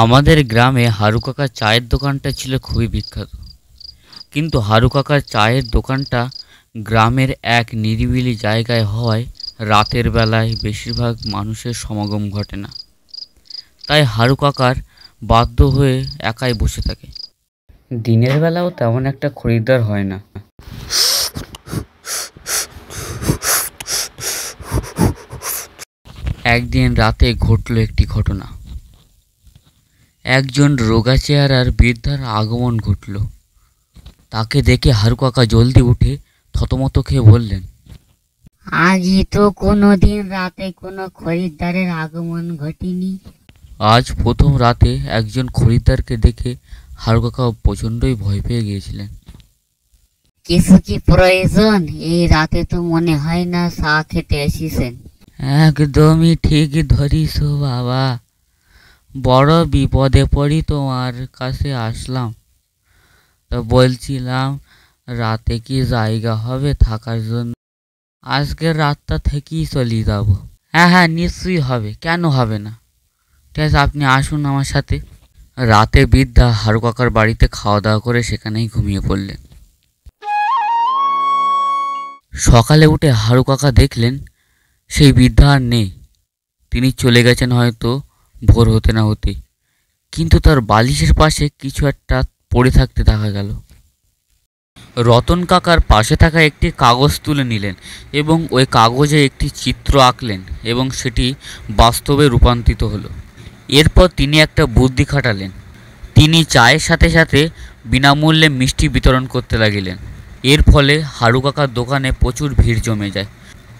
আমাদের গ্রামে হারু কাকার চায়ের দোকানটা ছিল খুবই বিখ্যাত। কিন্তু হারু কাকার চায়ের দোকানটা গ্রামের এক নিরিবিলি জায়গায় হওয়ায় রাতের বেলায় বেশিরভাগ মানুষের সমাগম ঘটে না। তাই হারু কাকার বাধ্য হয়ে একাই বসে থাকে। দিনের বেলাও তেমন একটা খরিদ্দার হয় না। একদিন রাতে ঘটল একটি ঘটনা। একজন রোগা চেহারার বৃদ্ধার আগমন ঘটল। তাকে দেখে হারু কাকা জলদি উঠে থতমত খেয়ে বললেন, আজই তো কোনোদিন রাতে কোনো খরিদ্দারের আগমন ঘটেনি। আজ প্রথম রাতে একজন খরিদ্দারকে দেখে হারু কাকা প্রচণ্ডই ভয় পেয়ে গিয়েছিলেন। কিছু কি প্রয়োজন? এই রাতে তো মনে হয় না চা খেতে এসেছেন। একদমই ঠিক ধরিস বাবা, বড় বিপদে পড়ি তোমার কাছে আসলাম। তা বলছিলাম, রাতে কি জায়গা হবে থাকার জন্য? আজকের রাতটা থেকেই চলে যাব। হ্যাঁ হ্যাঁ, নিশ্চয়ই হবে, কেন হবে না। ঠিক আছে, আপনি আসুন আমার সাথে। রাতে বৃদ্ধা হারু কাকার বাড়িতে খাওয়া দাওয়া করে সেখানেই ঘুমিয়ে পড়লেন। সকালে উঠে হারু কাকা দেখলেন সেই বৃদ্ধা আর নেই। তিনি চলে গেছেন হয়তো ভোর হতে না হতে। কিন্তু তার বালিশের পাশে কিছু একটা পড়ে থাকতে দেখা গেল। রতন কাকার পাশে থাকা একটি কাগজ তুলে নিলেন এবং ওই কাগজে একটি চিত্র আঁকলেন এবং সেটি বাস্তবে রূপান্তরিত হলো। এরপর তিনি একটা বুদ্ধি খাটালেন। তিনি চায়ের সাথে সাথে বিনামূল্যে মিষ্টি বিতরণ করতে লাগিলেন। এর ফলে হারু কাকার দোকানে প্রচুর ভিড় জমে যায়।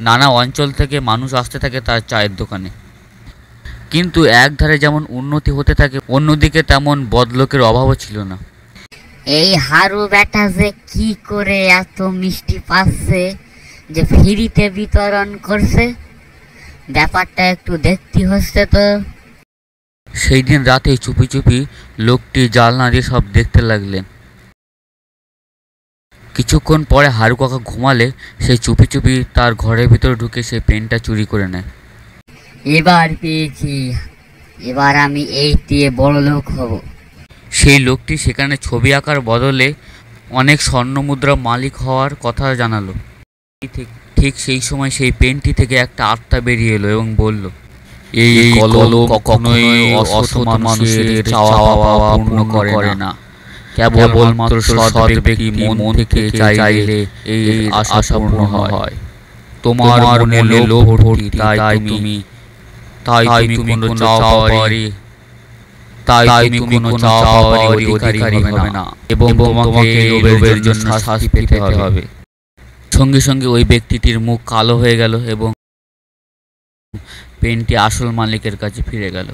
নানা অঞ্চল থেকে মানুষ আসতে থাকে তার চায়ের দোকানে। কিন্তু একধারে যেমন উন্নতি হতে থাকে, অন্যদিকে তেমন বদলোকের অভাবও ছিল না। এই হারু বেটা যে কি করে এত মিষ্টি পাচ্ছে যে ফ্রিতে বিতরণ করছে, ব্যাপারটা একটু দেখতে হচ্ছে তো। সেই দিন রাতে চুপি চুপি লোকটি জানলা দিয়ে সব দেখতে লাগলেন। কিছুক্ষণ পরে হারু কাকা ঘুমালে সে চুপি চুপি তার ঘরের ভিতরে ঢুকে সেই পেনটা চুরি করে নেয়। এবার পেয়েছি, এবার আমি এই দিয়ে বড় লোক হব। সেই লোকটি সেখানে ছবি আঁকার বদলে অনেক স্বর্ণ মুদ্রা মালিক হওয়ার কথা জানালো। ঠিক সেই সময় সেই পেনটি থেকে একটা আত্মা বেরিয়ে এলো এবং বলল, এই কলম কখনোই অসৎ মানুষের চাওয়া পাওয়া পূর্ণ করে না। কেবলমাত্র সৎ ব্যক্তি মন থেকে চাইলে এই আশা পূর্ণ হয়। তোমার মনে লোভ ভর্তি, তাই তুমি কোনো চাওয়ারই অধিকারী হবে না এবং তোমাকে লোভের জন্য শাস্তি পেতে হবে। সঙ্গে সঙ্গে ওই ব্যক্তিটির মুখ কালো হয়ে গেল এবং পেনটি আসল মালিকের কাছে ফিরে গেল।